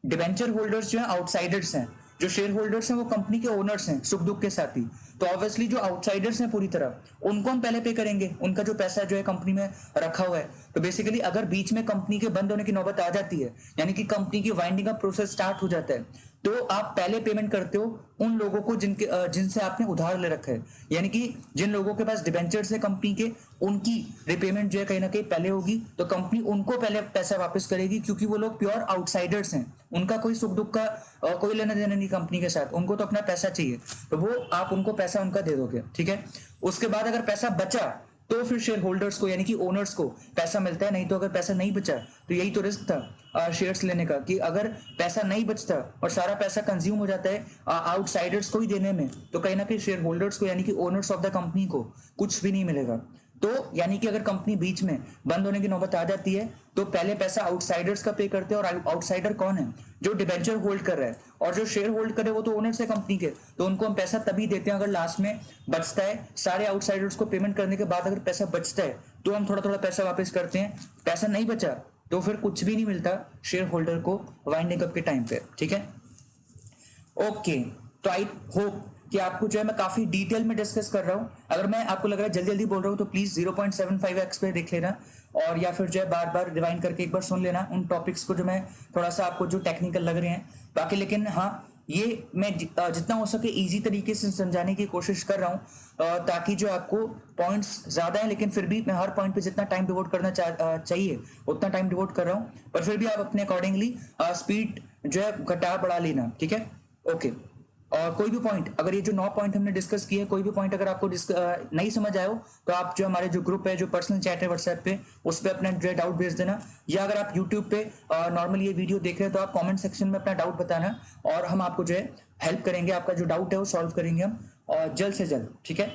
डिबेंचर होल्डर्स जो है आउटसाइडर्स हैं, जो शेयर होल्डर्स हैं वो कंपनी के ओनर्स हैं सुख दुख के साथी, तो ऑब्वियसली जो आउटसाइडर्स हैं पूरी तरह उनको हम पहले पे करेंगे, उनका जो पैसा जो है कंपनी में रखा हुआ है। तो बेसिकली अगर बीच में कंपनी के बंद होने की नौबत आ जाती है, यानी कि कंपनी की वाइंडिंग अप प्रोसेस स्टार्ट हो जाता है, तो आप पहले पेमेंट करते हो उन लोगों को जिनसे आपने उधार ले रखा है, यानी कि जिन लोगों के पास डिबेंचर्स है कंपनी के, उनकी रिपेमेंट जो है कहीं ना कहीं पहले होगी, तो कंपनी उनको पहले पैसा वापस करेगी, क्योंकि वो लोग प्योर आउटसाइडर्स हैं, उनका कोई सुख दुख का कोई लेना देना नहीं कंपनी के साथ, उनको तो अपना पैसा चाहिए, तो वो आप उनको पैसा उनका दे दोगे, ठीक है। उसके बाद अगर पैसा बचा तो फिर शेयर होल्डर्स को यानी कि ओनर्स को पैसा मिलता है, नहीं तो अगर पैसा नहीं बचा तो यही तो रिस्क था शेयर्स लेने का, कि अगर पैसा नहीं बचता और सारा पैसा कंज्यूम हो जाता है आउटसाइडर्स को ही देने में, तो कहीं ना कहीं शेयर होल्डर्स को यानी कि ओनर्स ऑफ द कंपनी को कुछ भी नहीं मिलेगा। तो यानी कि अगर कंपनी बीच में बंद होने की नौबत आ जाती है तो पहले पैसा आउटसाइडर्स का पे करते हैं, और आउटसाइडर कौन है? जो डिबेंचर होल्ड कर रहा है, और जो शेयर होल्ड करे वो तो ओनर्स है कंपनी के, तो उनको हम पैसा तभी देते हैं अगर लास्ट में बचता है। सारे आउटसाइडर्स को पेमेंट करने के बाद अगर पैसा बचता है तो हम थोड़ा थोड़ा पैसा वापस करते हैं, पैसा नहीं बचा तो फिर कुछ भी नहीं मिलता शेयर होल्डर को वाइंडिंग अप के टाइम पे, ठीक है। ओके, तो आई होप कि आपको जो है मैं काफी डिटेल में डिस्कस कर रहा हूं। अगर मैं आपको लग रहा है जल्दी जल्दी बोल रहा हूं तो प्लीज 0.75x पे देख लेना, और या फिर जो है बार बार रिवाइंड करके एक बार सुन लेना उन टॉपिक्स को जो मैं थोड़ा सा आपको जो टेक्निकल लग रहे हैं। बाकी लेकिन हाँ, ये मैं जितना हो सके इजी तरीके से समझाने की कोशिश कर रहा हूँ, ताकि जो आपको पॉइंट्स ज्यादा है लेकिन फिर भी मैं हर पॉइंट पे जितना टाइम डिवोट करना चाहिए उतना टाइम डिवोट कर रहा हूँ, पर फिर भी आप अपने अकॉर्डिंगली स्पीड जो है घटा बढ़ा लेना, ठीक है। ओके, और कोई भी पॉइंट, अगर ये जो 9 पॉइंट हमने डिस्कस किए, कोई भी पॉइंट अगर आपको नहीं समझ आए हो तो आप जो हमारे जो ग्रुप है, जो पर्सनल चैट है व्हाट्सएप पे, उस पर अपना जो डाउट भेज देना, या अगर आप यूट्यूब पे नॉर्मली ये वीडियो देख रहे हैं तो आप कमेंट सेक्शन में अपना डाउट बताना, और हम आपको जो है हेल्प करेंगे, आपका जो डाउट है वो सॉल्व करेंगे हम, और जल्द से जल्द, ठीक है।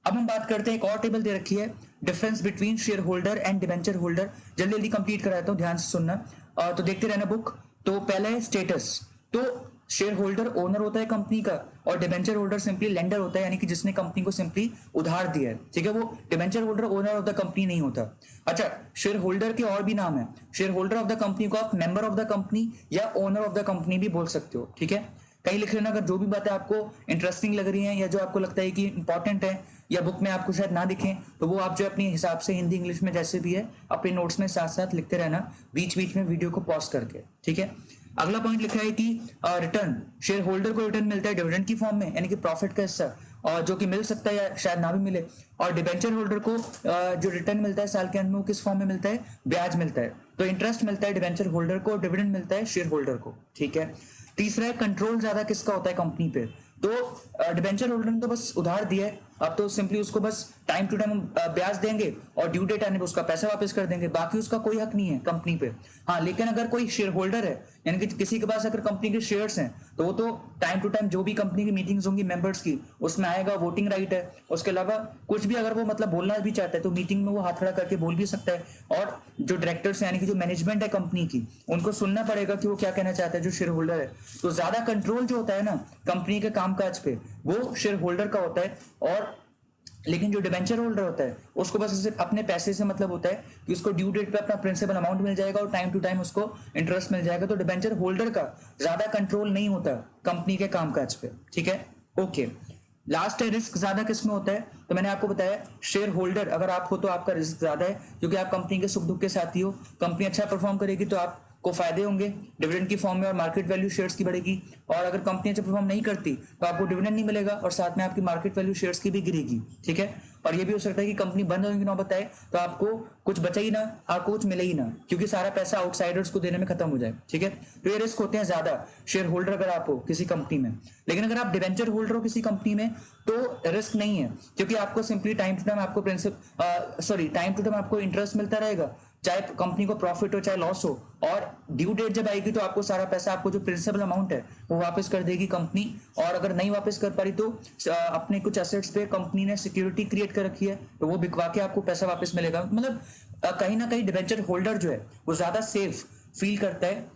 अब हम बात करते हैं, एक और टेबल दे रखी है, difference between share holder and debenture holder. जल्दी जल्दी कंप्लीट कराता हूँ, ध्यान से सुनना, तो देखते रहना बुक। तो पहला है स्टेटस। तो शेयर होल्डर ओनर होता है कंपनी का, और डिबेंचर होल्डर सिंपली लेंडर होता है, यानी कि जिसने कंपनी को सिंपली उधार दिया है, ठीक है। वो debenture holder owner of the company नहीं होता। अच्छा, शेयर होल्डर के और भी नाम है, share holder of the company को आप मेंबर ऑफ द कंपनी या ओनर ऑफ द कंपनी भी बोल सकते हो, ठीक है। कहीं लिख लेना अगर जो भी बातें आपको इंटरेस्टिंग लग रही हैं या जो आपको लगता है कि इंपॉर्टेंट है या बुक में आपको शायद ना दिखें, तो वो आप जो अपने हिसाब से हिंदी इंग्लिश में जैसे भी है अपने नोट्स में साथ साथ लिखते रहना, बीच बीच में वीडियो को पॉज करके, ठीक है। अगला पॉइंट लिखा है कि रिटर्न, शेयर होल्डर को रिटर्न मिलता है डिविडेंड की फॉर्म में, यानी कि प्रॉफिट का हिस्सा, और जो कि मिल सकता है या शायद ना भी मिले। और डिबेंचर होल्डर को जो रिटर्न मिलता है साल के अंत में, वो किस फॉर्म में मिलता है? ब्याज मिलता है। तो इंटरेस्ट मिलता है डिबेंचर होल्डर को, डिविडेंड मिलता है शेयर होल्डर को, ठीक है। तीसरा है कंट्रोल ज्यादा किसका होता है कंपनी पे। तो डिबेंचर होल्डर ने तो बस उधार दिया है, अब तो सिंपली उसको बस टाइम टू टाइम ब्याज देंगे और ड्यू डेट आने पे उसका पैसा वापस कर देंगे, बाकी उसका कोई हक नहीं है कंपनी पे। हाँ, लेकिन अगर कोई शेयर होल्डर है, यानी कि किसी के पास अगर कंपनी के शेयर्स हैं, तो वो तो टाइम टू टाइम जो भी कंपनी की मीटिंग्स होंगी मेंबर्स की, उसमें आएगा, वोटिंग राइट है। उसके अलावा कुछ भी अगर वो मतलब बोलना भी चाहता है तो मीटिंग में वो हाथ खड़ा करके बोल भी सकता है, और जो डायरेक्टर्स यानी कि जो मैनेजमेंट है कंपनी की, उनको सुनना पड़ेगा कि वो क्या कहना चाहता है जो शेयर होल्डर है। तो ज्यादा कंट्रोल जो होता है ना कंपनी के कामकाज पे, वो शेयर होल्डर का होता है। और लेकिन जो डिबेंचर होल्डर होता है उसको बस सिर्फ अपने पैसे से मतलब होता है कि उसको ड्यू डेट पे अपना प्रिंसिपल अमाउंट मिल जाएगा और टाइम टू टाइम उसको इंटरेस्ट मिल जाएगा। तो डिबेंचर होल्डर का ज्यादा कंट्रोल नहीं होता कंपनी के कामकाज पे, ठीक है। ओके, लास्ट है रिस्क ज्यादा किसमें होता है। तो मैंने आपको बताया शेयर होल्डर अगर आप हो तो आपका रिस्क ज्यादा है, क्योंकि आप कंपनी के सुख दुख के साथी हो। कंपनी अच्छा परफॉर्म करेगी तो आप को फायदे होंगे डिविडेंड की फॉर्म में, और मार्केट वैल्यू शेयर्स की बढ़ेगी। और अगर कंपनी अच्छा परफॉर्म नहीं करती तो आपको डिविडेंड नहीं मिलेगा, और साथ में आपकी मार्केट वैल्यू शेयर्स की भी गिरेगी, ठीक है। और ये भी हो सकता है कि कंपनी बंद होने की नौबत आए तो आपको कुछ बचा ही ना, आपको कुछ मिले ही ना, क्योंकि सारा पैसा आउटसाइडर्स को देने में खत्म हो जाए, ठीक है। तो ये रिस्क होते हैं ज्यादा शेयर होल्डर अगर आप हो किसी कंपनी में। लेकिन अगर आप डिवेंचर होल्डर हो किसी कंपनी में तो रिस्क नहीं है, क्योंकि आपको सिंपली टाइम टू टाइम आपको टाइम टू टाइम आपको इंटरेस्ट मिलता रहेगा, चाहे कंपनी को प्रॉफिट हो चाहे लॉस हो। और ड्यू डेट जब आएगी तो आपको सारा पैसा, आपको जो प्रिंसिपल अमाउंट है वो वापस कर देगी कंपनी। और अगर नहीं वापस कर पा रही तो अपने कुछ एसेट्स पे कंपनी ने सिक्योरिटी क्रिएट कर रखी है, तो वो बिकवा के आपको पैसा वापस मिलेगा। मतलब कहीं ना कहीं डिबेंचर होल्डर जो है वो ज्यादा सेफ फील करता है।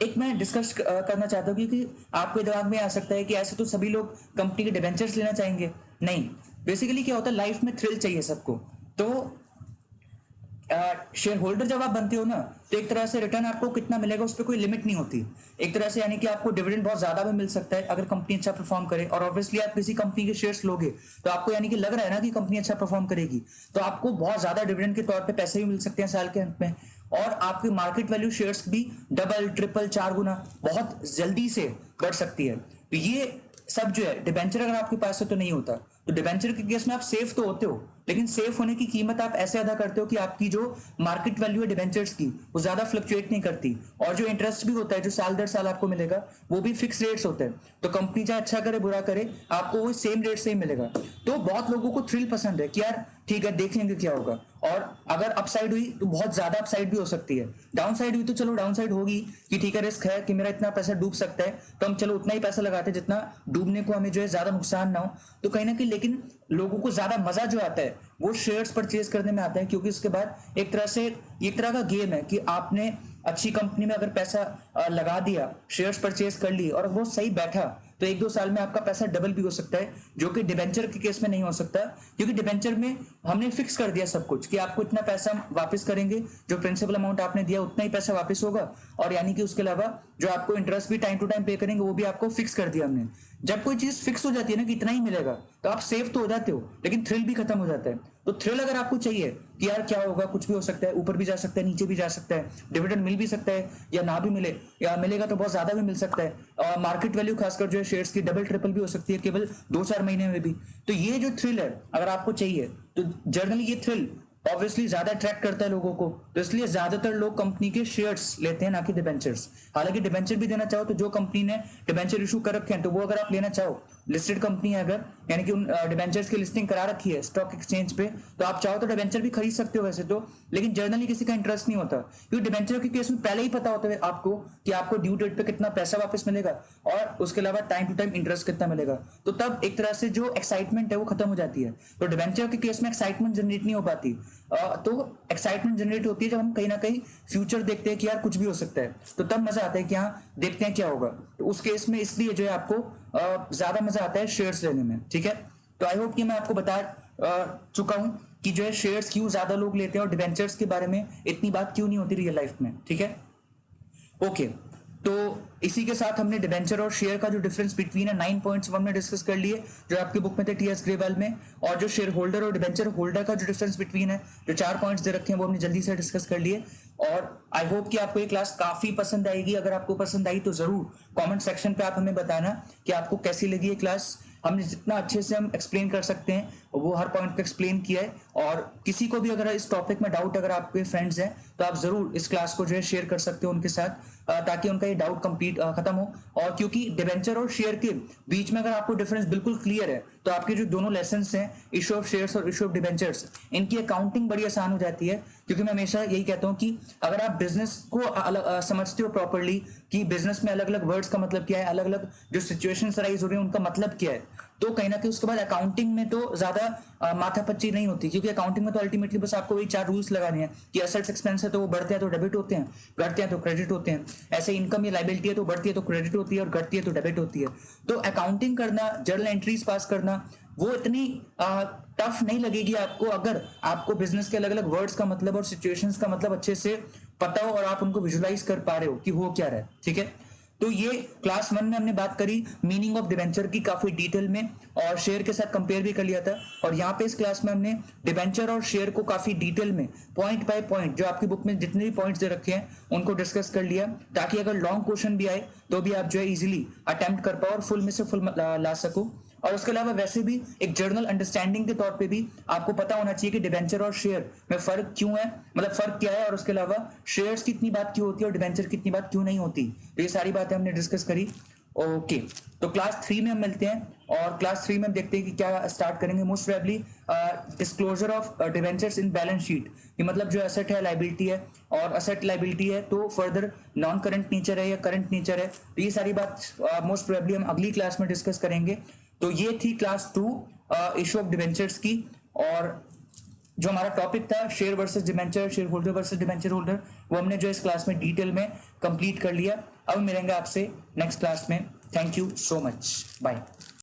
एक मैं डिस्कस करना चाहता हूँ कि आपके दिमाग में आ सकता है कि ऐसे तो सभी लोग कंपनी के डिबेंचर्स लेना चाहेंगे। नहीं, बेसिकली क्या होता है, लाइफ में थ्रिल चाहिए सबको। तो शेयर होल्डर जब आप बनते हो ना, तो एक तरह से रिटर्न आपको कितना मिलेगा उस पर कोई लिमिट नहीं होती एक तरह से, यानी कि आपको डिविडेंड बहुत ज्यादा भी मिल सकता है अगर कंपनी अच्छा परफॉर्म करे। और ऑब्वियसली आप किसी कंपनी के शेयर्स लोगे तो आपको यानी कि लग रहा है ना कि कंपनी अच्छा परफॉर्म करेगी, तो आपको बहुत ज्यादा डिविडेंड के तौर पे पैसे भी मिल सकते हैं साल के अंत में। और आपकी मार्केट वैल्यू शेयर्स भी डबल ट्रिपल 4 गुना बहुत जल्दी से बढ़ सकती है। तो ये सब जो है डिबेंचर अगर आपके पास है तो नहीं होता। तो डिबेंचर के केस में आप सेफ तो होते हो, लेकिन सेफ होने की कीमत आप ऐसे अदा करते हो कि आपकी जो मार्केट वैल्यू है डिबेंचर्स की वो ज्यादा फ्लक्चुएट नहीं करती, और जो इंटरेस्ट भी होता है जो साल दर साल आपको मिलेगा वो भी फिक्स रेट्स होते हैं। तो कंपनी चाहे अच्छा करे बुरा करे आपको वो सेम रेट से ही मिलेगा। तो बहुत लोगों को थ्रिल पसंद है कि यार ठीक है देख लेंगे क्या होगा, और अगर अपसाइड हुई तो बहुत ज्यादा अपसाइड भी हो सकती है, डाउन साइड हुई तो चलो डाउन साइड होगी कि ठीक है रिस्क है कि मेरा इतना पैसा डूब सकता है, तो हम चलो उतना ही पैसा लगाते हैं जितना डूबने को हमें जो है ज्यादा नुकसान ना हो। तो कहीं ना कहीं लेकिन लोगों को ज्यादा मजा जो आता है वो शेयर्स परचेज करने में आता है, क्योंकि उसके बाद एक तरह का गेम है कि आपने अच्छी कंपनी में अगर पैसा लगा दिया, शेयर्स परचेज कर लिए और वो सही बैठा तो 1-2 साल में आपका पैसा डबल भी हो सकता है, जो कि डिबेंचर के केस में नहीं हो सकता, क्योंकि डिबेंचर में हमने फिक्स कर दिया सब कुछ कि आपको इतना पैसा वापस करेंगे, जो प्रिंसिपल अमाउंट आपने दिया उतना ही पैसा वापस होगा, और यानी कि उसके अलावा जो आपको इंटरेस्ट भी टाइम टू टाइम पे करेंगे वो भी आपको फिक्स कर दिया हमने। जब कोई चीज फिक्स हो जाती है ना कि इतना ही मिलेगा तो आप सेफ तो हो जाते हो, लेकिन थ्रिल भी खत्म हो जाता है। तो थ्रिल अगर आपको चाहिए कि यार क्या होगा, कुछ भी हो सकता है, ऊपर भी जा सकता है नीचे भी जा सकता है, डिविडेंड मिल भी सकता है या ना भी मिले, या मिलेगा तो बहुत ज्यादा भी मिल सकता है, और मार्केट वैल्यू खासकर जो है शेयर्स की डबल ट्रिपल भी हो सकती है केवल 2-4 महीने में भी। तो ये जो थ्रिल है अगर आपको चाहिए तो जनरली ये थ्रिल ऑब्वियसली ज्यादा अट्रैक्ट करता है लोगों को, तो इसलिए ज्यादातर लोग कंपनी के शेयर्स लेते हैं ना कि डिबेंचर्स। हालांकि डिबेंचर भी देना चाहो तो जो कंपनी ने डिबेंचर इशू कर रखे हैं तो वो अगर आप लेना चाहो, लिस्टेड कंपनी है अगर, यानी कि उन डिबेंचर्स की लिस्टिंग करा रखी है स्टॉक एक्सचेंज पे, तो आप चाहो तो डिबेंचर भी खरीद सकते हो वैसे तो, लेकिन जनरली किसी का इंटरेस्ट नहीं होता, क्योंकि डिबेंचर के केस में पहले ही पता होता है आपको कि आपको ड्यू डेट पे कितना पैसा वापस मिलेगा और उसके अलावा टाइम टू टाइम इंटरेस्ट कितना मिलेगा। तो तब एक तरह से जो एक्साइटमेंट है वो खत्म हो जाती है। तो डिबेंचर के केस में एक्साइटमेंट जनरेट नहीं हो पाती, तो एक्साइटमेंट जनरेट होती है जब हम कहीं ना कहीं फ्यूचर देखते हैं कि यार कुछ भी हो सकता है, तो तब मजा आता है कि हाँ देखते हैं क्या होगा। तो उस केस में इसलिए जो है आपको ज्यादा मजा आता है शेयर्स लेने में। ठीक है, तो आई होप कि मैं आपको बता चुका हूं कि जो है शेयर्स क्यों ज्यादा लोग लेते हैं और डिबेंचर्स के बारे में इतनी बात क्यों नहीं होती रियल लाइफ में। ठीक है, ओके, तो इसी के साथ हमने डिबेंचर और शेयर का जो डिफरेंस बिटवीन है 9 पॉइंट्स हमने डिस्कस कर लिए जो आपकी बुक में थे टीएस ग्रेवाल में, और जो शेयर होल्डर और डिबेंचर होल्डर का जो डिफरेंस बिटवीन है जो 4 पॉइंट्स दे रखे हैं वो हमने जल्दी से डिस्कस कर लिए। और आई होप कि आपको ये क्लास काफी पसंद आएगी। अगर आपको पसंद आई तो जरूर कमेंट सेक्शन पे आप हमें बताना कि आपको कैसी लगी ये क्लास। हमने जितना अच्छे से हम एक्सप्लेन कर सकते हैं वो हर पॉइंट पे एक्सप्लेन किया है, और किसी को भी अगर इस टॉपिक में डाउट अगर आपके फ्रेंड्स हैं तो आप जरूर इस क्लास को जो है शेयर कर सकते हो उनके साथ, ताकि उनका ये डाउट कंप्लीट खत्म हो। और क्योंकि डिबेंचर और शेयर के बीच में अगर आपको डिफरेंस बिल्कुल क्लियर है तो आपके जो दोनों लेसन हैं इशू ऑफ शेयर्स और इशू ऑफ डिबेंचर्स, इनकी अकाउंटिंग बड़ी आसान हो जाती है। क्योंकि मैं हमेशा यही कहता हूं कि अगर आप बिजनेस को समझते हो प्रॉपरली कि बिजनेस में अलग अलग वर्ड्स का मतलब क्या है, अलग अलग जो सिचुएशंस राइज हो रही है उनका मतलब क्या है, तो कहीं ना कहीं उसके बाद अकाउंटिंग में तो ज्यादा माथापच्ची नहीं होती। क्योंकि अकाउंटिंग में तो अल्टीमेटली बस आपको वही 4 रूल्स लगाने हैं कि एसेट्स एक्सपेंस है तो वो बढ़ते हैं तो डेबिट होते हैं, घटते हैं तो क्रेडिट होते हैं, ऐसे इनकम या लायबिलिटी है तो बढ़ती है तो क्रेडिट होती है और घटती है तो डेबिट होती है। तो अकाउंटिंग करना, जर्नल एंट्रीज पास करना वो इतनी टफ नहीं लगेगी आपको अगर आपको बिजनेस के अलग अलग वर्ड्स का मतलब और सिचुएशंस का मतलब अच्छे से पता हो और आप उनको विजुलाइज कर पा रहे हो कि हो क्या रहा है। ठीक है, तो ये क्लास 1 में हमने बात करी मीनिंग ऑफ डिबेंचर की काफी डिटेल में, और शेयर के साथ कंपेयर भी कर लिया था। और यहाँ पे इस क्लास में हमने डिबेंचर और शेयर को काफी डिटेल में पॉइंट बाय पॉइंट जो आपकी बुक में जितने भी पॉइंट्स दे रखे हैं उनको डिस्कस कर लिया, ताकि अगर लॉन्ग क्वेश्चन भी आए तो भी आप जो है इजीली अटेम्प्ट कर पाओ और फुल में से फुल ला सको। और उसके अलावा वैसे भी एक जर्नल अंडरस्टैंडिंग के तौर पे भी आपको पता होना चाहिए कि डिबेंचर और शेयर में फर्क क्यों है, मतलब फर्क क्या है, और उसके अलावा शेयर्स की इतनी बात क्यों होती है और डिबेंचर की इतनी बात क्यों नहीं होती। तो ये सारी बातें हमने डिस्कस करी। ओके, तो क्लास 3 में हम मिलते हैं, और क्लास 3 में हम देखते हैं कि क्या स्टार्ट करेंगे। Most probably disclosure of debentures in balance sheet, कि मतलब जो एसेट है लायबिलिटी है, और एसेट लायबिलिटी है तो फर्दर नॉन करंट नेचर है या करंट नेचर है। तो ये सारी बात मोस्ट प्रोबेबली हम अगली क्लास में डिस्कस करेंगे। तो ये थी क्लास 2 इशू ऑफ डिबेंचर्स की, और जो हमारा टॉपिक था share versus debenture, share holder versus debenture holder, वो हमने जो इस क्लास में डिटेल में कंप्लीट कर लिया। अब मिलेंगे आपसे नेक्स्ट क्लास में। Thank you so much, bye.